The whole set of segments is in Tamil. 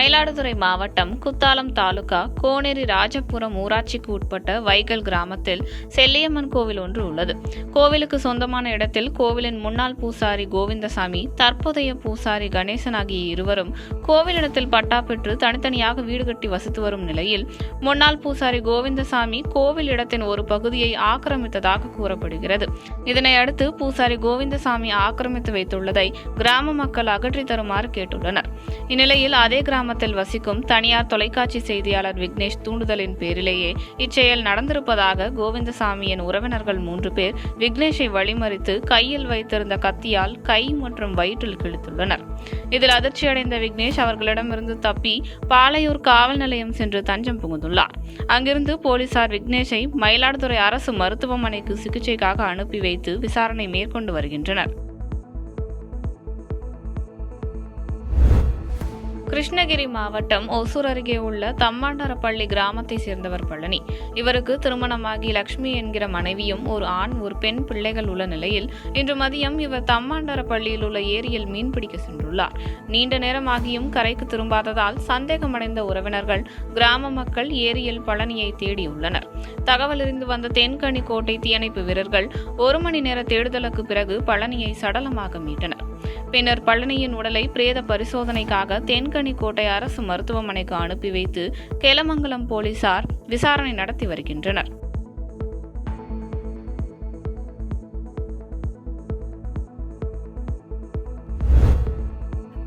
மயிலாடுதுறை மாவட்டம் குத்தாலம் தாலுகா கோனேரி ராஜபுரம் ஊராட்சிக்கு உட்பட்ட வைகல் கிராமத்தில் செல்லியம்மன் கோவில் ஒன்று உள்ளது. கோவிலுக்கு சொந்தமான இடத்தில் கோவிலின் முன்னாள் பூசாரி கோவிந்தசாமி, தற்போதைய பூசாரி கணேசன் ஆகிய இருவரும் கோவிலிடத்தில் பட்டா பெற்று தனித்தனியாக வீடு கட்டி வசித்து வரும் நிலையில் முன்னாள் பூசாரி கோவிந்தசாமி கோவில் இடத்தின் ஒரு பகுதியை ஆக்கிரமித்ததாக கூறப்படுகிறது. இதனையடுத்து பூசாரி கோவிந்தசாமி ஆக்கிரமித்து வைத்துள்ளதை கிராம மக்கள் அகற்றி தருமாறு கேட்டுள்ளனர். இந்நிலையில் அதே கிராமத்தில் வசிக்கும் தனியார் தொலைக்காட்சி செய்தியாளர் விக்னேஷ் தூண்டுதலின் பேரிலேயே இச்செயல் நடந்திருப்பதாக கோவிந்தசாமியின் உறவினர்கள் 3 பேர் விக்னேஷை வழிமறித்து கையில் வைத்திருந்த கத்தியால் கை மற்றும் வயிற்றில் கிழித்துள்ளனர். இதில் அதிர்ச்சியடைந்த விக்னேஷ் அவர்களிடமிருந்து தப்பி பாலையூர் காவல் நிலையம் சென்று தஞ்சம் புகுந்துள்ளார். அங்கிருந்து போலீசார் விக்னேஷை மயிலாடுதுறை அரசு மருத்துவமனைக்கு சிகிச்சைக்காக அனுப்பி வைத்து விசாரணை மேற்கொண்டு வருகின்றனர். கிருஷ்ணகிரி மாவட்டம் ஒசூர் அருகே உள்ள தம்மாண்டரப்பள்ளி கிராமத்தை சேர்ந்தவர் பழனி. இவருக்கு திருமணமாகி லட்சுமி என்கிற மனைவியும் ஒரு ஆண் ஒரு பெண் பிள்ளைகள் உள்ள நிலையில் இன்று மதியம் இவர் தம்மாண்டரப்பள்ளியில் உள்ள ஏரியில் மீன்பிடிக்க சென்றுள்ளார். நீண்ட நேரமாகியும் கரைக்கு திரும்பாததால் சந்தேகமடைந்த உறவினர்கள் கிராம மக்கள் ஏரியில் பழனியை தேடியுள்ளனர். தகவல் அறிந்து வந்த தென்கனி கோட்டை தீயணைப்பு வீரர்கள் 1 மணி நேர தேடுதலுக்கு பிறகு பழனியை சடலமாக மீட்டனர். பின்னர் பழனியின் உடலை பிரேத பரிசோதனைக்காக தென்கனி கோட்டை அரசு மருத்துவமனைக்கு அனுப்பி வைத்து கேலமங்கலம் போலீசார் விசாரணை நடத்தி வருகின்றனர்.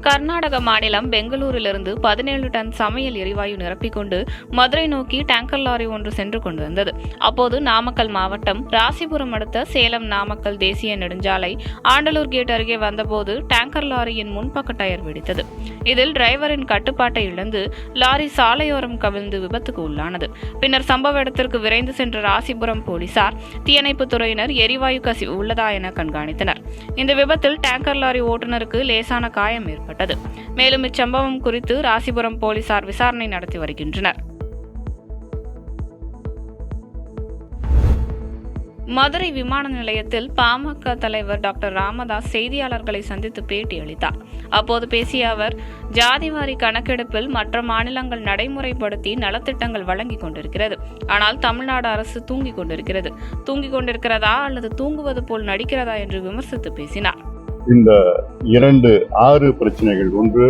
கர்நாடக மாநிலம் பெங்களூரிலிருந்து 17 டன் சமையல் எரிவாயு நிரப்பிக்கொண்டு மதுரை நோக்கி டேங்கர் லாரி ஒன்று சென்று கொண்டிருந்தது. அப்போது நாமக்கல் மாவட்டம் ராசிபுரம் அடுத்த சேலம் நாமக்கல் தேசிய நெடுஞ்சாலை ஆண்டலூர் கேட் அருகே வந்தபோது டேங்கர் லாரியின் முன்பக்க டயர் வெடித்தது. இதில் டிரைவரின் கட்டுப்பாட்டை இழந்து லாரி சாலையோரம் கவிழ்ந்து விபத்துக்கு உள்ளானது. பின்னர் சம்பவ இடத்திற்கு விரைந்து சென்ற ராசிபுரம் போலீசார், தீயணைப்பு துறையினர் எரிவாயு கசிவு உள்ளதா என கண்காணித்தனர். இந்த விபத்தில் டேங்கர் லாரி ஓட்டுநருக்கு லேசான காயம் ஏற்பட்டது. மேலும் இச்சம்பவம் குறித்து ராசிபுரம் போலீசார் விசாரணை நடத்தி வருகின்றனர். மதுரை விமான நிலையத்தில் பாமக தலைவர் டாக்டர் ராமதாஸ் செய்தியாளர்களை சந்தித்து பேட்டி அளித்தார். அப்போது பேசிய அவர், ஜாதிவாரி கணக்கெடுப்பில் மற்ற மாநிலங்கள் நடைமுறைப்படுத்தி நலத்திட்டங்கள் வழங்கிக் கொண்டிருக்கிறது. ஆனால் தமிழ்நாடு அரசு தூங்கிக் கொண்டிருக்கிறதா அல்லது தூங்குவது போல் நடிக்கிறதா என்று விமர்சித்து பேசினார். இந்த 2 ஆறு பிரச்சனைகள், ஒன்று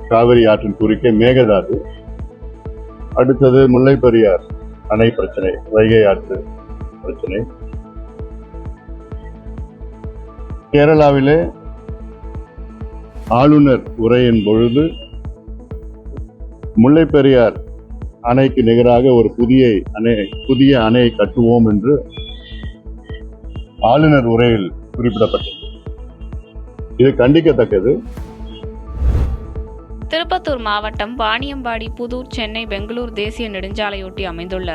காவிரி ஆற்றின் குறுக்கே மேகதாது, அடுத்தது முல்லை பெரியார் அணை பிரச்சனை, வைகை ஆற்று பிரச்சனை. கேரளாவிலே ஆளுநர் உரையின் பொழுது முல்லை பெரியார் அணைக்கு நிகராக ஒரு புதிய அணையை கட்டுவோம் என்று ஆளுநர் உரையில் குறிப்பிடப்பட்டது. இது கண்டிக்கத்தக்கது. திருப்பத்தூர் மாவட்டம் வாணியம்பாடி புதூர் சென்னை பெங்களூர் தேசிய நெடுஞ்சாலையொட்டி அமைந்துள்ள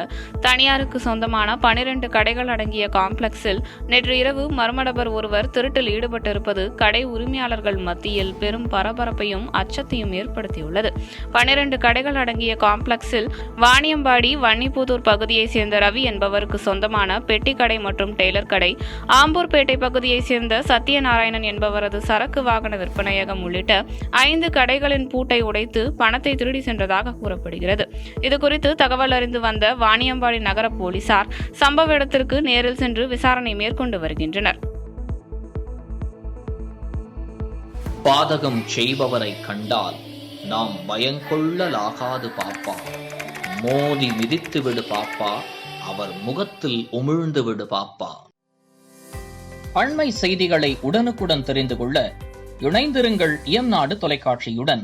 தனியாருக்கு சொந்தமான 12 கடைகள் அடங்கிய காம்ப்ளெக்ஸில் நேற்று இரவு மர்மநபர் ஒருவர் திருட்டில் ஈடுபட்டிருப்பது கடை உரிமையாளர்கள் மத்தியில் பெரும் பரபரப்பையும் அச்சத்தையும் ஏற்படுத்தியுள்ளது. 12 கடைகள் அடங்கிய காம்ப்ளெக்ஸில் வாணியம்பாடி வன்னிபுதூர் பகுதியைச் சேர்ந்த ரவி என்பவருக்கு சொந்தமான பெட்டி கடை மற்றும் டெய்லர் கடை, ஆம்பூர்பேட்டை பகுதியைச் சேர்ந்த சத்யநாராயணன் என்பவரது சரக்கு வாகன விற்பனையகம் உள்ளிட்ட 5 கடைகளின் பூட்டை உடைத்து பணத்தை திருடி சென்றதாக கூறப்படுகிறது. இதுகுறித்து தகவல் அறிந்து வந்த வாணியம்பாடி நகர போலீசார் சம்பவ இடத்திற்கு நேரில் சென்று விசாரணை மேற்கொண்டு வருகின்றனர். பாதகம் செய்பவரை கண்டால் நாம் பயங்கொள்ளலாகாது பாப்பா, மோதி மிதித்து விடு பாப்பா, அவர் முகத்தில் உமிழ்ந்து விடு பாப்பா. அண்மை செய்திகளை உடனுக்குடன் தெரிந்து கொள்ள இணைந்திருங்கள் இயம்நாடு தொலைக்காட்சியுடன்.